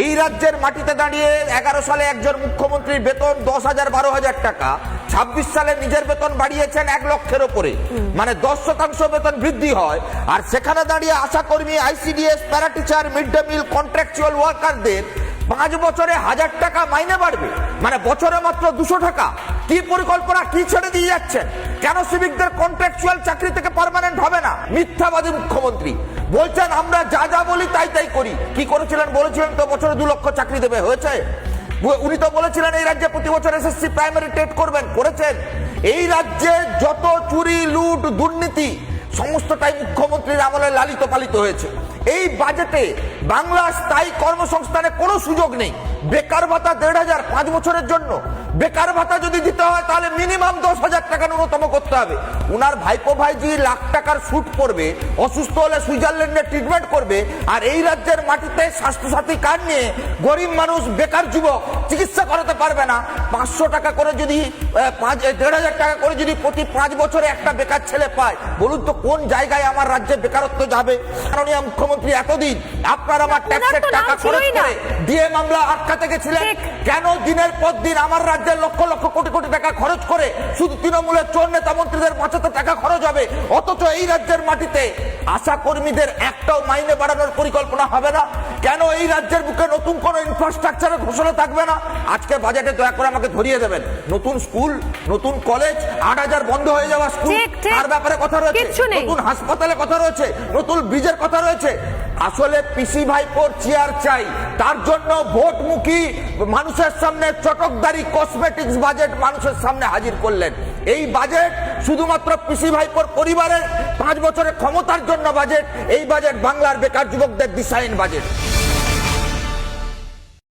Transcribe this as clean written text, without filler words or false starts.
এই রাজ্যের মাটিতে দাঁড়িয়ে 11 সালে একজন মুখ্যমন্ত্রীর বেতন 10,000 12,000 টাকা, 26 সালে নিজের বেতন বাড়িয়েছেন 1 লক্ষের উপরে, মানে 10% বেতন বৃদ্ধি হয়। আর সেখানে দাঁড়িয়ে আশাকর্মী, ICDS, para teacher, mid day meal, contractual ওয়ার্কারদের 5 বছরে 1000 টাকা মাইনে বাড়বে, মানে বছরে মাত্র 200 টাকা। কি পরিকল্পনা, কি ছেড়ে দিয়ে যাচ্ছেন? কেন সিভিকদের কন্ট্রাকচুয়াল চাকরি থেকে পার্মানেন্ট হবে না? মিথ্যাবাদী মুখ্যমন্ত্রী বলছেন আমরা যা যা বলি তাই তাই করি। কি করেছিলেন? বলেছিলেন তো বছরে 2 লক্ষ চাকরি দেবে, হয়েছে? উনি তো বলেছিলেন এই রাজ্যে প্রতি বছর এসএসসি প্রাইমারি টেট করবেন, করেছেন? এই রাজ্যে যত চুরি, লুট, দুর্নীতি সমস্তটাই মুখ্যমন্ত্রীর আমলে লালিত পালিত হয়েছে। এই বাজেটে বাংলা স্থায়ী কর্মসংস্থানে কোনো সুযোগ নেই। বেকার ভাতা 1,500 5 বছরের জন্য। বেকার ভাতা যদি দিতে হয় তাহলে মিনিমাম 10,000 টাকা ন্যূনতম করতে হবে। উনার ভাইপো ভাইজি লাখ টাকার স্যুট পরবে, অসুস্থ হলে সুইজারল্যান্ডে ট্রিটমেন্ট করবে, আর এই রাজ্যের মাটিতে স্বাস্থ্যসাথী কার্ড নিয়ে গরিব মানুষ, বেকার যুবক চিকিৎসা করাতে পারবে না। 500 টাকা করে যদি 1,500 টাকা করে যদি প্রতি 5 বছরে একটা বেকার ছেলে পায়, বলুন তো কোন জায়গায় আমার রাজ্যে বেকারত্ব যাবে? মাননীয় মুখ্যমন্ত্রী এতদিন আপনার আমার ট্যাক্সের টাকা খরচ করে ডিএ মামলা আটকাতে গেছিলেন কেন? দিনের পর দিন আমার রাজ্যের লক্ষ লক্ষ কোটি কোটি টাকা খরচ করে শুধু তৃণমূলের চোর নেতা মন্ত্রীদের বাঁচাতে টাকা খরচ হবে, অথচ এই রাজ্যের মাটিতে আশা কর্মীদের একটাও মাইনে বাড়ানোর পরিকল্পনা হবে না? কেন এই রাজ্যের বুকে নতুন কোন ইনফ্রাস্ট্রাকচারের ঘোষণা থাকবে না? আজকে বাজেটে দয়া করে আমাকে ধরিয়ে দেবেন নতুন স্কুল, নতুন কলেজ, 8,000 বন্ধ হয়ে যাওয়া স্কুল, তার ব্যাপারে কথা রয়েছে, নতুন হাসপাতালে কথা রয়েছে, নতুন ব্রিজের কথা রয়েছে। আসলে পিসি ভাইপোর চেয়ার চাই, তার জন্য ভোটমুখী মানুষের সামনে চটকদারি কসমেটিক্স বাজেট মানুষের সামনে হাজির করলেন। এই বাজেট শুধুমাত্র পিসি ভাইপোর পরিবারের 5 বছরের ক্ষমতার জন্য বাজেট। এই বাজেট বাংলার বেকার যুবকদের দিশাহীন বাজেট।